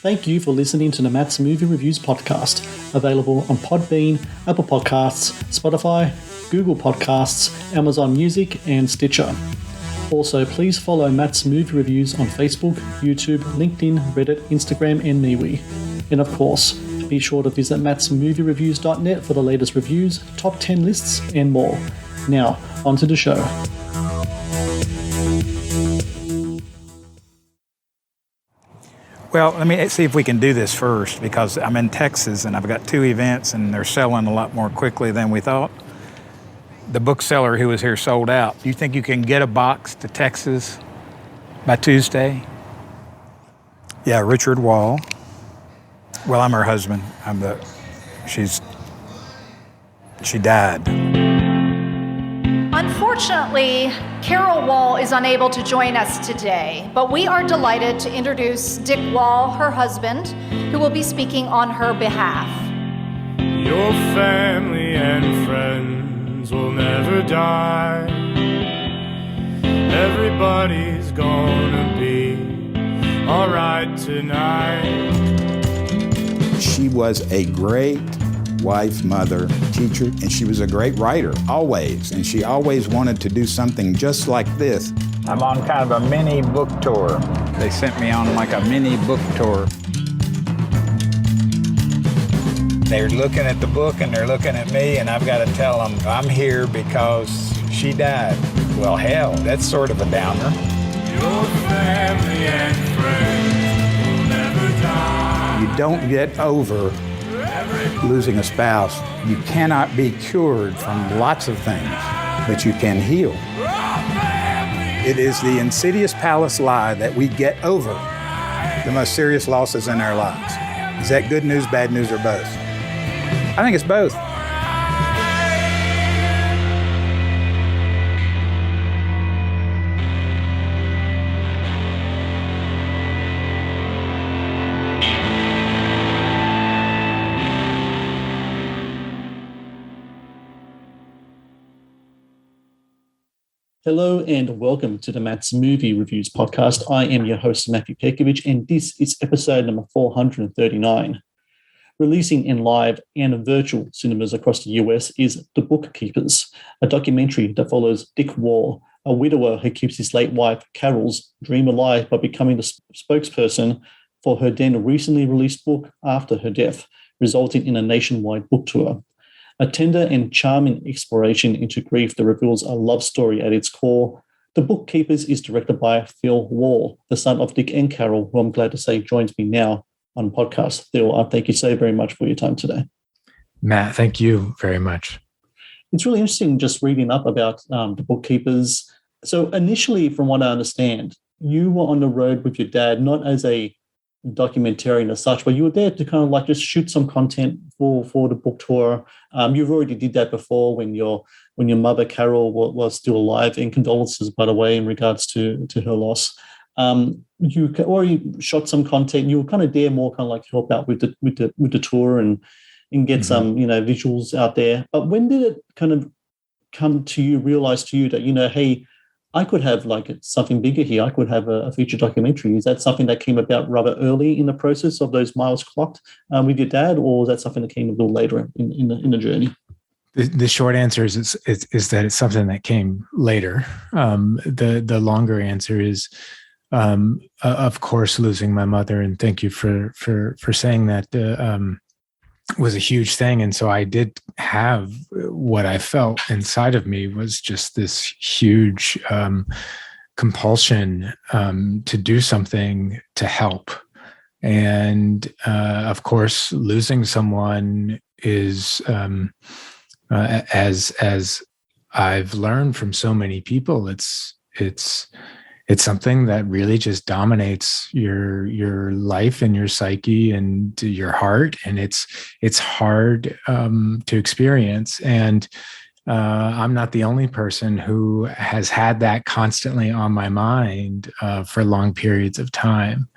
Thank you for listening to the Matt's Movie Reviews podcast, available on Podbean, Apple Podcasts, Spotify, Google Podcasts, Amazon Music, and Stitcher. Also, please follow Matt's Movie Reviews on Facebook, YouTube, LinkedIn, Reddit, Instagram, and MeWe. And of course, be sure to visit mattsmoviereviews.net for the latest reviews, top 10 lists, and more. Now, on to the show. Well, let me see if we can do this first, because I'm in Texas and I've got 2 events and they're selling a lot more quickly than we thought. The bookseller who was here sold out. Do you think you can get a box to Texas by Tuesday? Yeah, Richard Wall. Well, I'm her husband. She died. Unfortunately, Carol Wall is unable to join us today, but we are delighted to introduce Dick Wall, her husband, who will be speaking on her behalf. Your family and friends will never die. Everybody's gonna be all right tonight. She was a great wife, mother, teacher, and she was a great writer, always. And she always wanted to do something just like this. I'm on kind of a mini book tour. They sent me on like a mini book tour. They're looking at the book and they're looking at me, and I've got to tell them I'm here because she died. Well, hell, that's sort of a downer. Your family and friends will never die. You don't get over losing a spouse. You cannot be cured from lots of things, but you can heal. It is the insidious palace lie that we get over the most serious losses in our lives. Is that good news, bad news, or both? I think it's both. Hello and welcome to the Matt's Movie Reviews podcast. I am your host, Matthew Pejkovic, and this is episode number 439. Releasing in live and virtual cinemas across the US is The Bookkeepers, a documentary that follows Dick Wall, a widower who keeps his late wife Carol's dream alive by becoming the spokesperson for her then recently released book after her death, resulting in a nationwide book tour. A tender and charming exploration into grief that reveals a love story at its core. The Bookkeepers is directed by Phil Wall, the son of Dick and Carol, who I'm glad to say joins me now on podcast. Phil, thank you so very much for your time today. Matt, thank you very much. It's really interesting just reading up about The Bookkeepers. So initially, from what I understand, you were on the road with your dad, not as a documentarian as such, but you were there to kind of like just shoot some content for the book tour. You've already did that before when your mother Carol was still alive, and condolences, by the way, in regards to her loss. You already shot some content. You were kind of there more kind of like help out with the tour and get some visuals out there. But when did it kind of come to you, realize to you that hey, I could have like something bigger here. I could have a feature documentary. Is that something that came about rather early in the process of those miles clocked with your dad, or was that something that came a little later in the journey? The short answer is that it's something that came later. The longer answer is, of course, losing my mother, and thank you for saying that. Was a huge thing. And so I did have what I felt inside of me was just this huge compulsion to do something to help. And of course, losing someone is, as I've learned from so many people, it's something that really just dominates your life and your psyche and your heart, and it's hard to experience. And I'm not the only person who has had that constantly on my mind for long periods of time.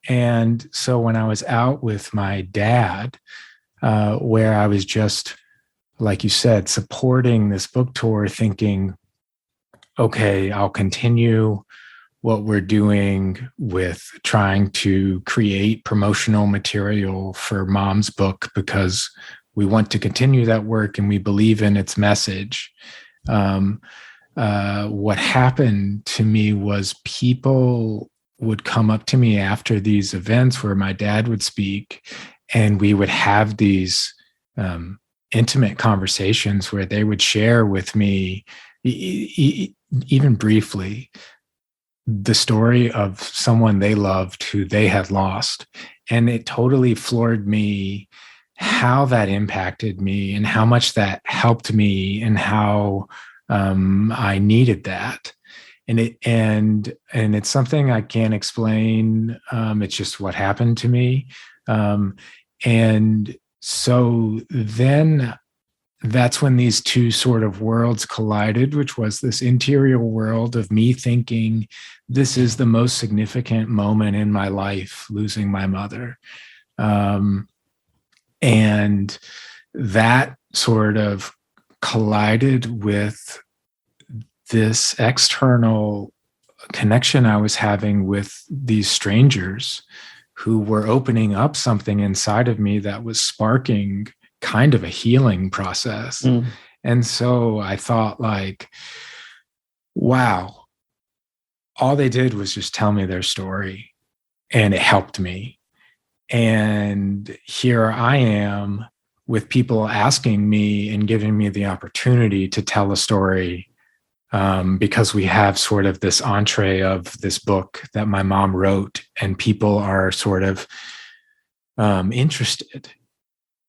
And so when I was out with my dad, where I was just, like you said, supporting this book tour, thinking, okay, I'll continue what we're doing with trying to create promotional material for Mom's book, because we want to continue that work and we believe in its message. What happened to me was people would come up to me after these events where my dad would speak, and we would have these intimate conversations where they would share with me, even briefly, the story of someone they loved who they had lost. And it totally floored me how that impacted me and how much that helped me and how I needed that. And it's something I can't explain. It's just what happened to me. And so then that's when these two sort of worlds collided, which was this interior world of me thinking, this is the most significant moment in my life, losing my mother. And that sort of collided with this external connection I was having with these strangers who were opening up something inside of me that was sparking kind of a healing process. And so I thought, like, wow, all they did was just tell me their story, and it helped me. And here I am with people asking me and giving me the opportunity to tell a story, because we have sort of this entree of this book that my mom wrote, and people are sort of interested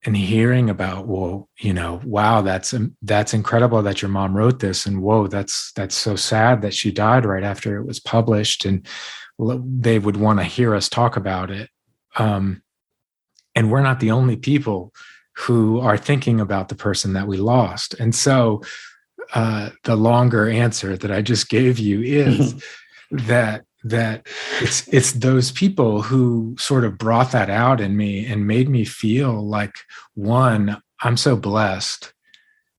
in hearing about, well, wow, that's incredible that your mom wrote this, and whoa, that's so sad that she died right after it was published, and they would want to hear us talk about it. And we're not the only people who are thinking about the person that we lost. And so the longer answer that I just gave you is that it's those people who sort of brought that out in me and made me feel like, one, I'm so blessed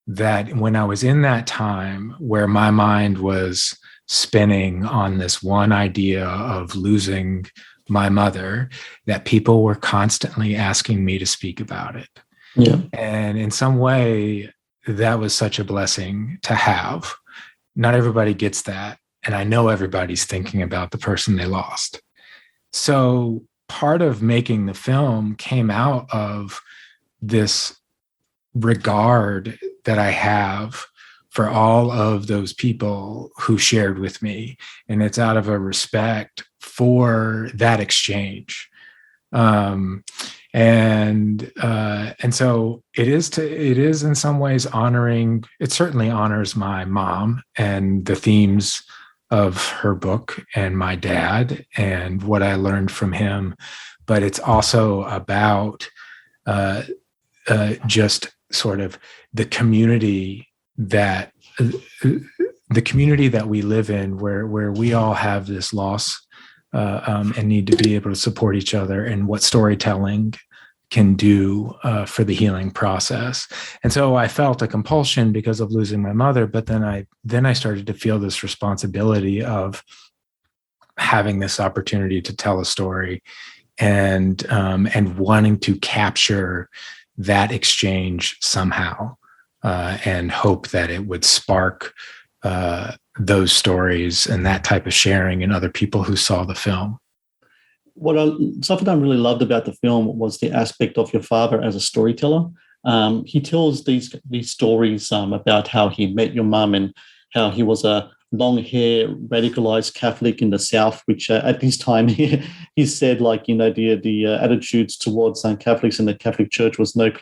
that when I was in that time where my mind was spinning on this one idea of losing my mother, that people were constantly asking me to speak about it. Yeah. And in some way, that was such a blessing to have. Not everybody gets that. And I know everybody's thinking about the person they lost. So part of making the film came out of this regard that I have for all of those people who shared with me. And it's out of a respect for that exchange. And so it is in some ways honoring, it certainly honors my mom and the themes of her book and my dad and what I learned from him. But it's also about just sort of the community that we live in, where we all have this loss and need to be able to support each other, and what storytelling can do for the healing process. And so I felt a compulsion because of losing my mother, but then I started to feel this responsibility of having this opportunity to tell a story, and wanting to capture that exchange somehow, and hope that it would spark those stories and that type of sharing in other people who saw the film. Something I really loved about the film was the aspect of your father as a storyteller. He tells these stories about how he met your mum and how he was a long-hair radicalized Catholic in the South, which at this time he said, like, the attitudes towards Catholics in the Catholic Church was no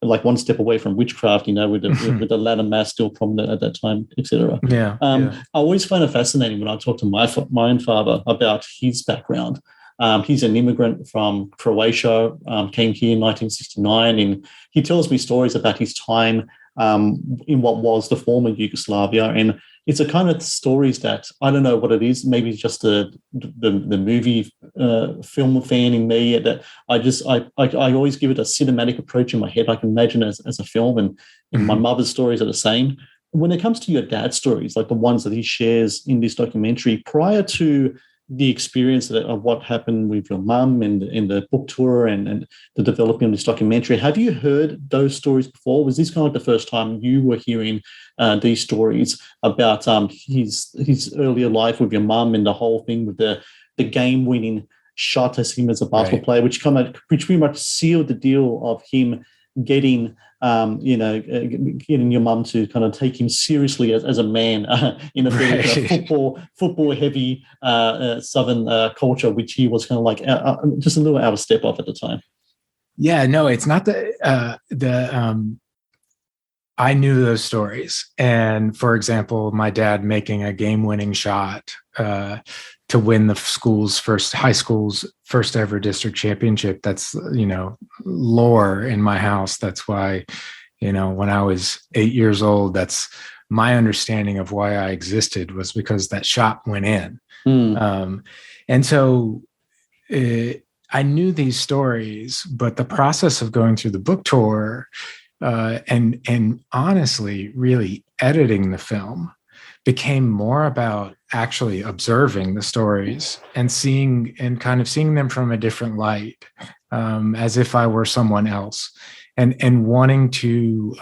like one step away from witchcraft, with the Latter Mass still prominent at that time, etc. Yeah. I always find it fascinating when I talk to my own father about his background. He's an immigrant from Croatia, came here in 1969, and he tells me stories about his time in what was the former Yugoslavia. And it's a kind of stories that I don't know what it is. Maybe it's just the movie film fan in me that I always give it a cinematic approach in my head. I can imagine it as a film, and my mother's stories are the same. when it comes to your dad's stories, like the ones that he shares in this documentary, prior to the experience of what happened with your mum and in the book tour and the developing of this documentary, have you heard those stories before? Was this kind of the first time you were hearing these stories about his earlier life with your mum and the whole thing with the game-winning shot as him as a basketball player, which pretty much sealed the deal of him getting getting your mum to kind of take him seriously as a man in a very kind of football heavy Southern culture, which he was kind of like just a little out of step of at the time. Yeah, no, it's not I knew those stories. And for example, my dad making a game-winning shot to win the high school's first ever district championship. That's, lore in my house. That's why, when I was 8 years old, that's my understanding of why I existed, was because that shot went in. And so I knew these stories, but the process of going through the book tour and honestly, really editing the film became more about actually observing the stories and seeing them from a different light, as if I were someone else, and wanting to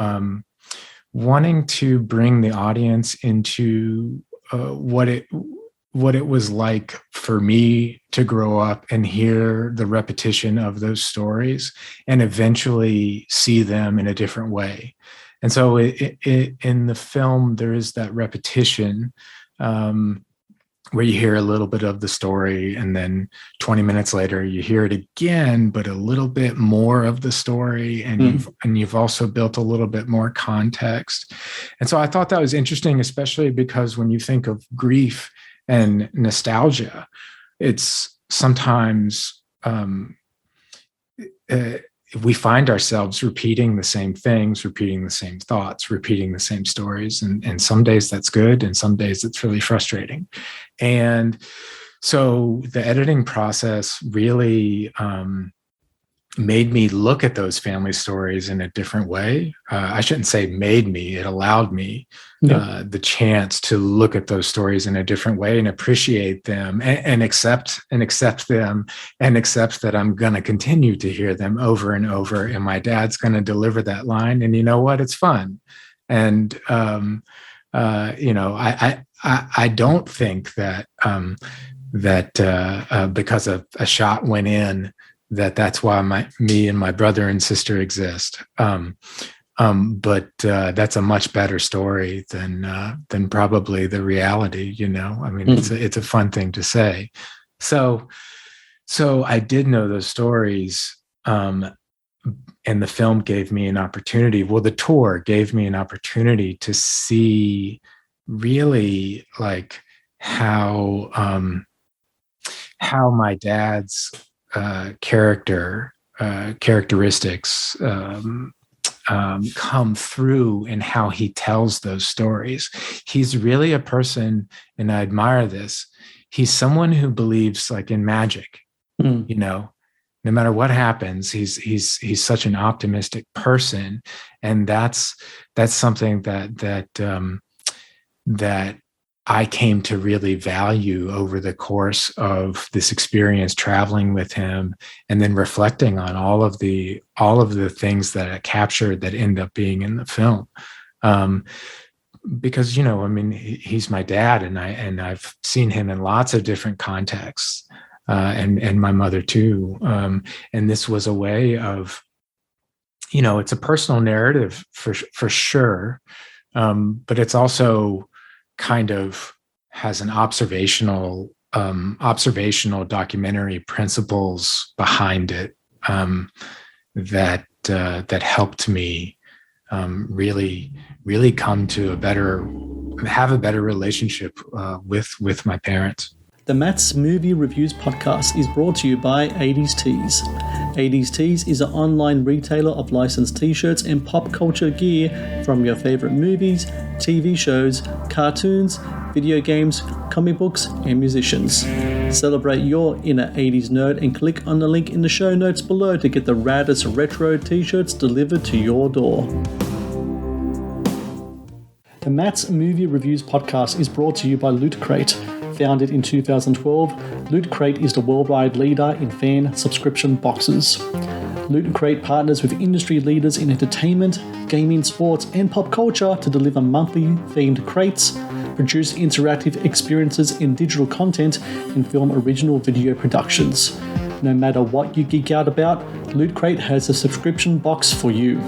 bring the audience into what it was like for me to grow up and hear the repetition of those stories and eventually see them in a different way. And so in the film, there is that repetition where you hear a little bit of the story, and then 20 minutes later, you hear it again, but a little bit more of the story, and you've also built a little bit more context. And so I thought that was interesting, especially because when you think of grief and nostalgia, it's sometimes we find ourselves repeating the same things, repeating the same thoughts, repeating the same stories. And some days that's good, and some days it's really frustrating. And so the editing process really made me look at those family stories in a different way. I shouldn't say made me, it allowed me the chance to look at those stories in a different way and appreciate them and accept them, and accept that I'm going to continue to hear them over and over. And my dad's going to deliver that line. And you know what? It's fun. And, I don't think that, because a shot went in, that's why me and my brother and sister exist. But that's a much better story than probably the reality. I mean, it's a fun thing to say. So I did know those stories, and the film gave me an opportunity. Well, the tour gave me an opportunity to see really like how my dad's characteristics come through in how he tells those stories. He's really a person, and I admire this. He's someone who believes like in magic. No matter what happens, he's such an optimistic person, and that's something that I came to really value over the course of this experience, traveling with him and then reflecting on all of the things that I captured that end up being in the film. Because, I mean, he's my dad, and I've seen him in lots of different contexts, and my mother too. And this was a way of, it's a personal narrative for sure. But it's also kind of has an observational documentary principles behind it that helped me really come to have a better relationship with my parents. The Matt's Movie Reviews podcast is brought to you by 80s Tees. 80s Tees is an online retailer of licensed t-shirts and pop culture gear from your favorite movies, TV shows, cartoons, video games, comic books, and musicians. Celebrate your inner 80s nerd and click on the link in the show notes below to get the raddest retro t-shirts delivered to your door. The Matt's Movie Reviews podcast is brought to you by Loot Crate. Founded in 2012, Loot Crate is the worldwide leader in fan subscription boxes. Loot Crate partners with industry leaders in entertainment, gaming, sports, and pop culture to deliver monthly themed crates, produce interactive experiences in digital content, and film original video productions. No matter what you geek out about, Loot Crate has a subscription box for you.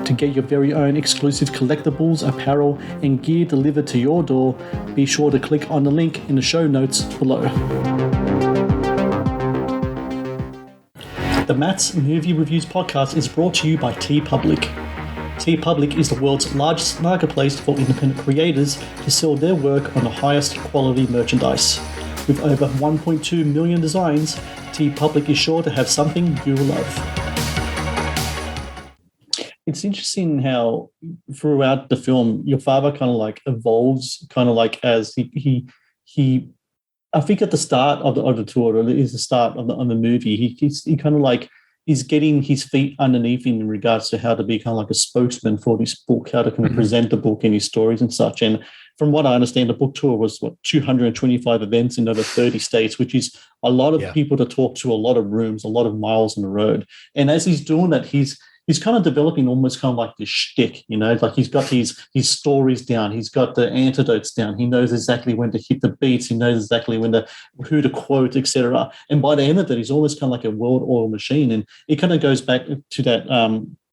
To get your very own exclusive collectibles, apparel, and gear delivered to your door, be sure to click on the link in the show notes below. The Matt's Movie Reviews podcast is brought to you by TeePublic. TeePublic is the world's largest marketplace for independent creators to sell their work on the highest quality merchandise. With over 1.2 million designs, TeePublic is sure to have something you love. It's interesting how throughout the film, your father kind of like evolves, kind of like as he I think at the start of the tour, or is the start of the movie, he kind of like is getting his feet underneath him in regards to how to be kind of like a spokesman for this book, how to kind of present the book and his stories and such. And from what I understand, the book tour was 225 events in over 30 states, which is a lot of people to talk to, a lot of rooms, a lot of miles on the road. And as he's doing that, he's kind of developing almost kind of like this shtick, you know, like he's got his stories down, he's got the antidotes down, he knows exactly when to hit the beats, he knows exactly who to quote, etc. And by the end of it, he's almost kind of like a well-oiled machine. And it kind of goes back to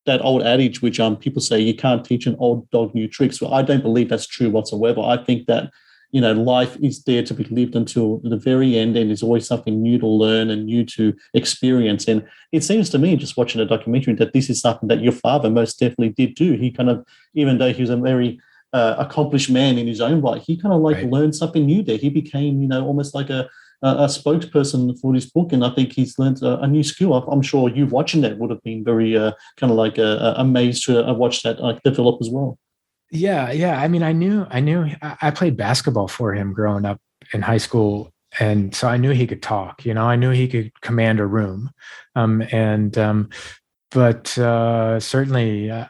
that old adage, which people say you can't teach an old dog new tricks. Well, I don't believe that's true whatsoever. I think that, you know, life is there to be lived until the very end, and there's always something new to learn and new to experience. And it seems to me, just watching a documentary, that this is something that your father most definitely did do. He kind of, even though he was a very accomplished man in his own right, he kind of like learned something new there. He became, you know, almost like a spokesperson for this book, and I think he's learned a new skill. I'm sure you watching that would have been very kind of like amazed to watch that develop as well. Yeah. I mean, I knew I played basketball for him growing up in high school. And so I knew he could talk, you know, I knew he could command a room. But certainly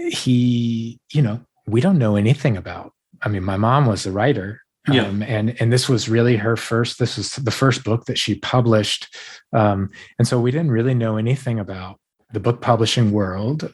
he, you know, we don't know anything about, I mean, my mom was a writer. And this was really this was the first book that she published. And so we didn't really know anything about the book publishing world.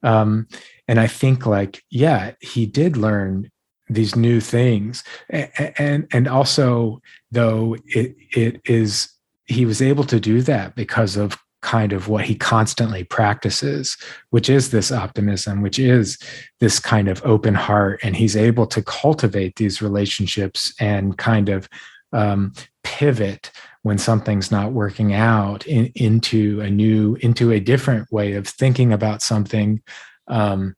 And I think like, he did learn these new things. And also though he was able to do that because of kind of what he constantly practices, which is this optimism, which is this kind of open heart. And he's able to cultivate these relationships and kind of pivot when something's not working out into a different way of thinking about something, you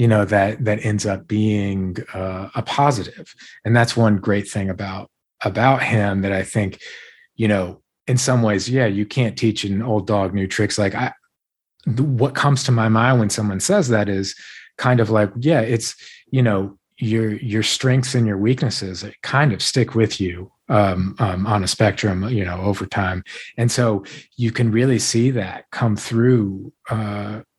know, that ends up being a positive. And that's one great thing about him that I think, you know, in some ways, you can't teach an old dog new tricks. Like what comes to my mind when someone says that is kind of like, it's, you know, your strengths and your weaknesses kind of stick with you on a spectrum, you know, over time. And so you can really see that come through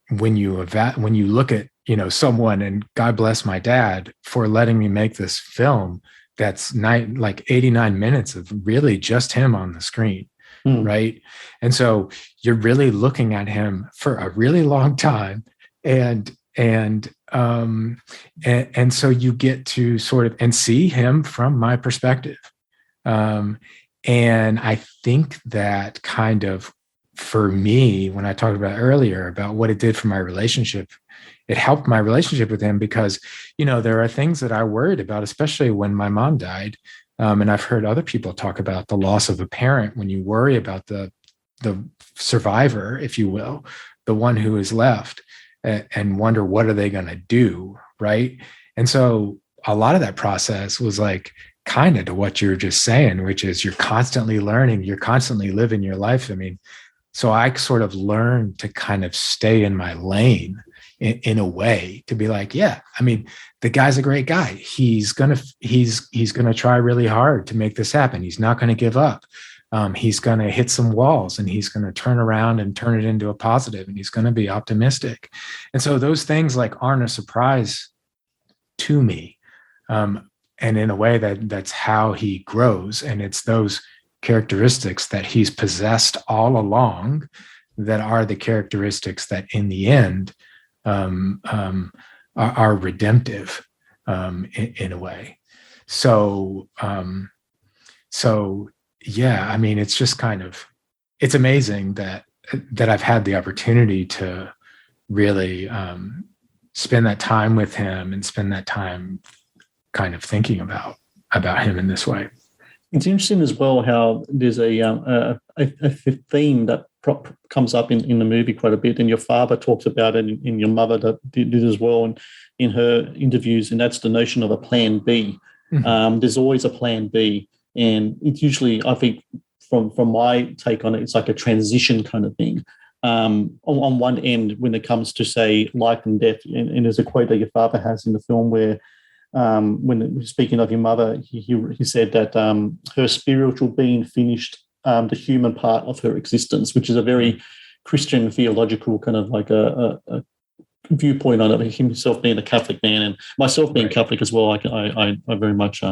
when you look at, you know, someone, and God bless my dad for letting me make this film that's like 89 minutes of really just him on the screen. Right. And so you're really looking at him for a really long time. And so you get to sort of and see him from my perspective. And I think that kind of, for me, when I talked about earlier about what it did for my relationship, it helped my relationship with him because, you know, there are things that I worried about, especially when my mom died. And I've heard other people talk about the loss of a parent when you worry about the survivor, if you will, the one who is left, and wonder what are they going to do, right? And so a lot of that process was like kind of to what you're just saying, which is you're constantly learning, you're constantly living your life. I mean, so I sort of learned to kind of stay in my lane in a way, to be like, I mean, the guy's a great guy. He's gonna try really hard to make this happen. He's not going to give up. He's going to hit some walls, and he's going to turn around and turn it into a positive, and he's going to be optimistic. And so those things like aren't a surprise to me. And in a way that's how he grows. And it's those characteristics that he's possessed all along that are the characteristics that in the end are redemptive in a way. So yeah, I mean, it's just it's amazing that I've had the opportunity to really spend that time with him and spend that time kind of thinking about him in this way. It's interesting as well how there's a theme that comes up in the movie quite a bit, and your father talks about it, and your mother did as well, and in her interviews, and that's the notion of a plan B. Mm-hmm. There's always a plan B, and it's usually, I think, from my take on it, it's like a transition kind of thing. On one end, when it comes to, say, life and death, and there's a quote that your father has in the film where, when speaking of your mother, he said that her spiritual being finished the human part of her existence, which is a very Christian theological kind of like a viewpoint on it. Himself being a Catholic man, and myself being Catholic as well, I very much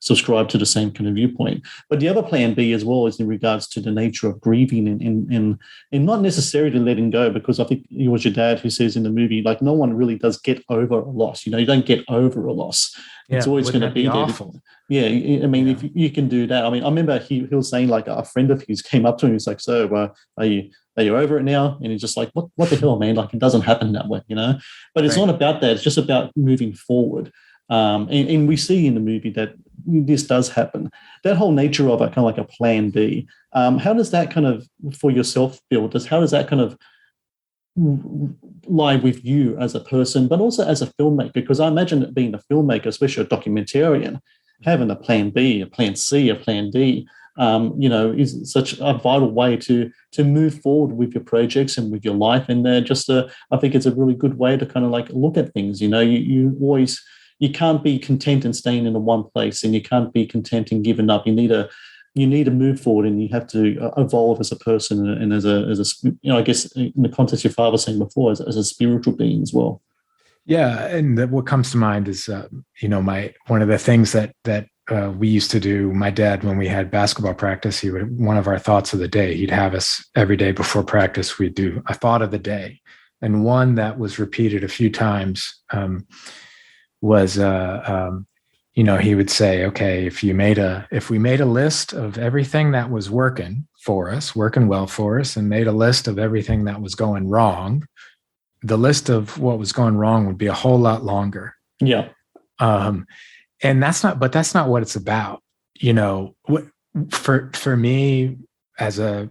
subscribe to the same kind of viewpoint. But the other plan B as well is in regards to the nature of grieving and not necessarily letting go, because I think it was your dad who says in the movie, like, no one really does get over a loss. You don't get over a loss. It's always going to be there. Awful. Yeah, I mean, if you can do that. I mean, I remember he was saying, like, a friend of his came up to him. He's like, "So, are you over it now?" And he's just like, "What the hell, man? Like, it doesn't happen that way, you know." But it's not about that. It's just about moving forward. And we see in the movie that this does happen. That whole nature of it, kind of like a plan B. How does that kind of, for yourself, Bill? How does that kind of lie with you as a person, but also as a filmmaker? Because I imagine that being a filmmaker, especially a documentarian, having a plan B, a plan C, a plan D, is such a vital way to move forward with your projects and with your life. And I think it's a really good way to kind of like look at things. You can't be content in staying in one place, and you can't be content in giving up. You need to move forward, and you have to evolve as a person and as I guess in the context your father was saying before, as a spiritual being as well. Yeah, and what comes to mind is one of the things that we used to do. My dad, when we had basketball practice, one of our thoughts of the day. He'd have us every day before practice. We'd do a thought of the day, and one that was repeated a few times was he would say, okay, if we made a list of everything that was working well for us, and made a list of everything that was going wrong, the list of what was going wrong would be a whole lot longer. Yeah. And that's not what it's about. For me as a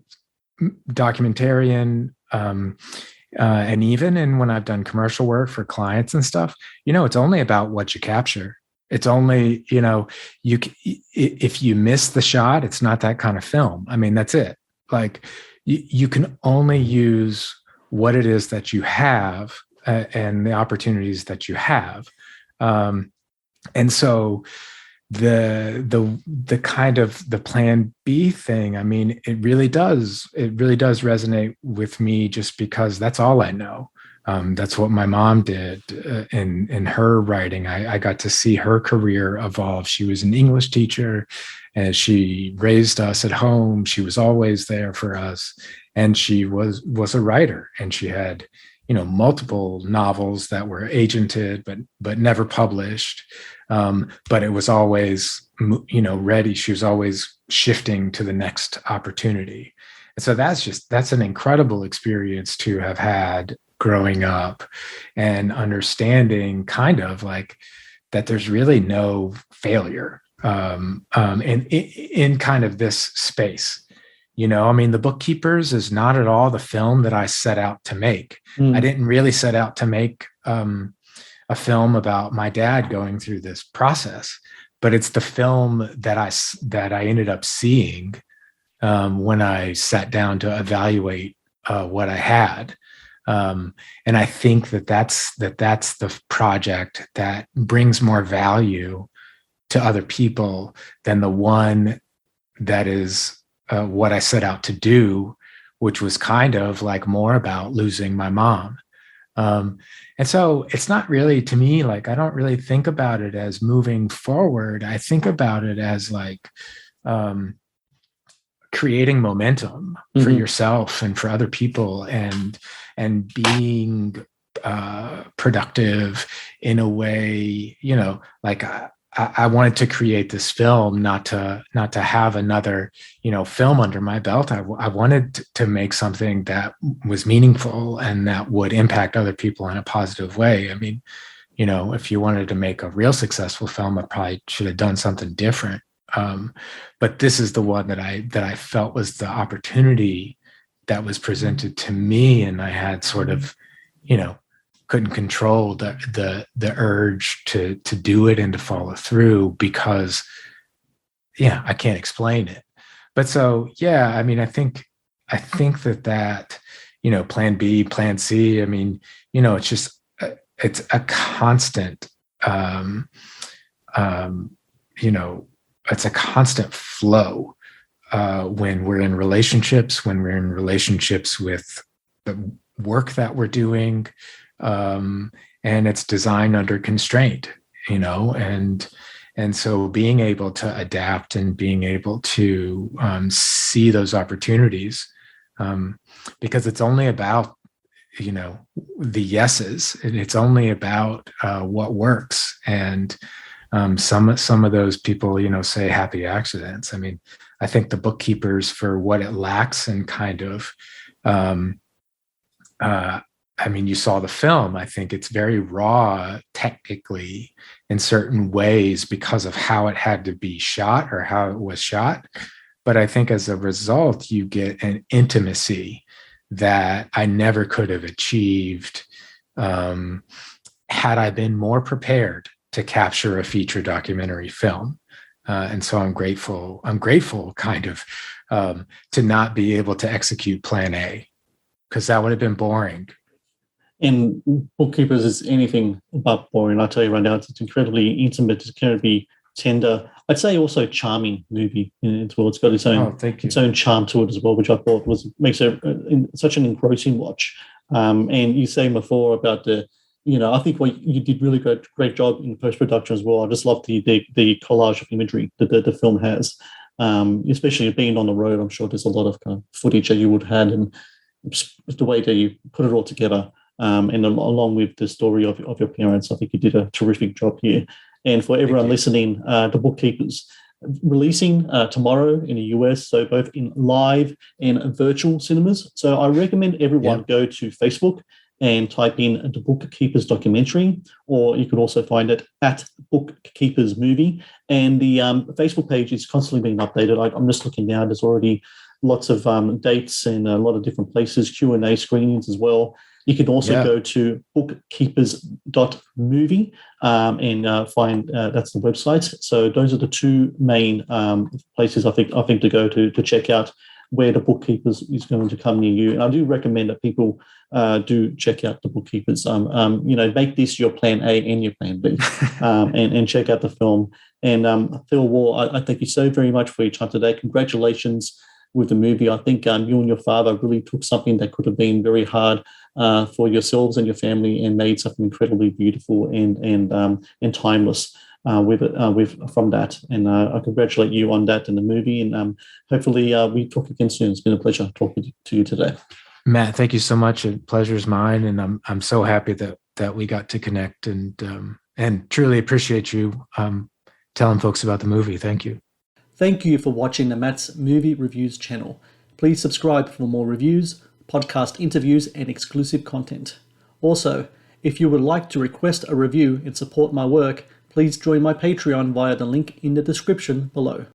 documentarian, and even when I've done commercial work for clients and stuff, it's only about what you capture. It's only, if you miss the shot, it's not that kind of film. I mean, that's it. Like you can only use what it is that you have and the opportunities that you have. And so the kind of the plan B thing, I mean, it really does resonate with me, just because that's all I know. That's what my mom did in her writing. I got to see her career evolve. She was an English teacher, and she raised us at home. She was always there for us, and she was a writer, and she had multiple novels that were agented but never published. But it was always ready. She was always shifting to the next opportunity. And so that's an incredible experience to have had growing up, and understanding kind of like that there's really no failure in kind of this space. I mean, The Bookkeepers is not at all the film that I set out to make. I didn't really set out to make a film about my dad going through this process, but it's the film that I ended up seeing when I sat down to evaluate what I had. And I think that's the project that brings more value to other people than the one that is what I set out to do, which was kind of like more about losing my mom. And so it's not really, to me, like, I don't really think about it as moving forward. I think about it as like creating momentum for yourself and for other people, and being productive in a way, like I wanted to create this film, not to have another, film under my belt. I wanted to make something that was meaningful and that would impact other people in a positive way. I mean, if you wanted to make a real successful film, I probably should have done something different. But this is the one that I felt was the opportunity that was presented to me, and I had sort of, couldn't control the urge to do it and to follow through, because I can't explain it. But so I mean, I think that plan B, plan C, I mean, it's just it's a constant it's a constant flow when we're in relationships with the work that we're doing, and it's designed under constraint, and so being able to adapt and being able to see those opportunities, because it's only about the yeses, it's only about what works. And some of those people say happy accidents. I mean, I think The Bookkeepers, for what it lacks and kind of I mean, you saw the film. I think it's very raw technically in certain ways because of how it had to be shot or how it was shot. But I think as a result, you get an intimacy that I never could have achieved had I been more prepared to capture a feature documentary film. And so I'm grateful kind of to not be able to execute plan A, because that would have been boring. And Bookkeepers is anything but boring. I'll tell you right now, it's incredibly intimate, it's incredibly tender. I'd say also charming movie as well. It's got its own charm to it as well, which I thought makes it such an engrossing watch. And you saying before about the, I think what you did really great job in post-production as well. I just love the collage of imagery that the film has, especially being on the road. I'm sure there's a lot of kind of footage that you would have had, and the way that you put it all together. And along with the story of your parents, I think you did a terrific job here. And for everyone listening, The Bookkeepers releasing tomorrow in the US, so both in live and virtual cinemas. So I recommend everyone go to Facebook and type in The Bookkeepers documentary, or you could also find it at Bookkeepers Movie. And the Facebook page is constantly being updated. I'm just looking now, there's already lots of dates and a lot of different places, Q&A screenings as well. You can also go to bookkeepers.movie and find that's the website. So those are the two main places I think to go to check out where The Bookkeepers is going to come near you. And I do recommend that people do check out The Bookkeepers. Make this your plan A and your plan B, and check out the film. And Phil Wall, I thank you so very much for your time today. Congratulations with the movie. I think you and your father really took something that could have been very hard for yourselves and your family and made something incredibly beautiful and timeless from that. And I congratulate you on that in the movie. And hopefully we talk again soon. It's been a pleasure talking to you today. Matt, thank you so much. The pleasure's mine, and I'm so happy that we got to connect, and truly appreciate you telling folks about the movie. Thank you. Thank you for watching the Matt's Movie Reviews channel. Please subscribe for more reviews, podcast interviews, and exclusive content. Also, if you would like to request a review and support my work, please join my Patreon via the link in the description below.